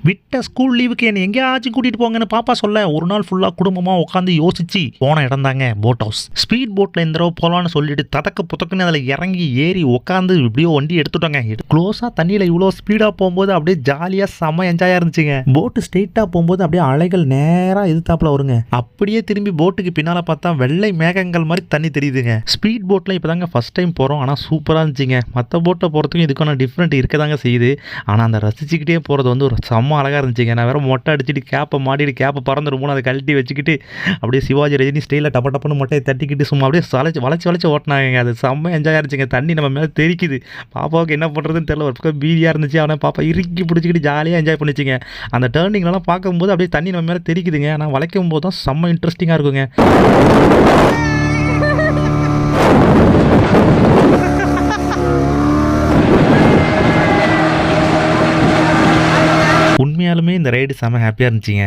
விட்ட ஸ்கூல் லீவுக்கு என்னை எங்கேயாச்சும் கூட்டிட்டு போங்கன்னு பாப்பா சொல்ல ஒரு நாள் ஃபுல்லா குடும்பமா உட்காந்து யோசிச்சு போன இடம் தாங்க போட் ஹவுஸ். ஸ்பீட் போட்ல இந்த தடவை போலான்னு சொல்லிட்டு ததக்க புத்தக்குன்னு அதில் இறங்கி ஏறி உட்காந்து இப்படியோ வண்டி எடுத்துட்டோங்க. க்ளோஸா தண்ணியில இவ்வளோ ஸ்பீடா போகும்போது அப்படியே ஜாலியா செம்ம என்ஜாயா இருந்துச்சுங்க. போட்டு ஸ்ட்ரெயிட்டா போகும்போது அப்படியே அலைகள் நேரா எதிர்த்தாப்புல வருங்க. அப்படியே திரும்பி போட்டுக்கு பின்னால பார்த்தா வெள்ளை மேகங்கள் மாதிரி தண்ணி தெரியுதுங்க. ஸ்பீட் போட்ல இப்பதாங்க ஃபர்ஸ்ட் டைம் போறோம். ஆனா சூப்பரா இருந்துச்சுங்க. மற்ற போட்டை போறதுக்கும் இதுக்கான டிஃப்ரெண்ட் இருக்கதாங்க செய்யுது. ஆனா அந்த ரசிச்சுக்கிட்டே போறது வந்து ஒரு செம்ம அழகா இருந்துச்சுங்க. நான் வேற மொட்டை அடிச்சுட்டு கேப்பை மாட்டிட்டு கேப்பை பறந்துருமோ அதை கழட்டி வச்சுக்கிட்டு அப்படியே சிவாஜி ரஜினி ஸ்டைலில் டப்ப டப்புன்னு மொட்டையை தட்டிக்கிட்டு சும்மா அப்படியே வளைச்சு ஓட்டினாங்க. அது செம்ம என்ஜாயாக இருந்துச்சுங்க. தண்ணி நம்ம மேலே தெரிக்குது. பாப்பாவுக்கு என்ன பண்ணுறதுன்னு தெரியல. ஒரு பக்கம் பீதியாக இருந்துச்சு. ஆனால் பாப்பா இறுக்கி பிடிச்சிக்கிட்டு ஜாலியாக என்ஜாய் பண்ணிச்சுங்க. அந்த டேர்னிங்லாம் பார்க்கும்போது அப்படியே தண்ணி நம்ம மேலே தெரிக்குதுங்க. ஆனால் வளைக்கும் போது தான் செம்ம இன்ட்ரெஸ்டிங்காக இருக்குங்க. உண்மையாலுமே இந்த ரைடு செம்ம ஹாப்பியாக இருந்துச்சுங்க.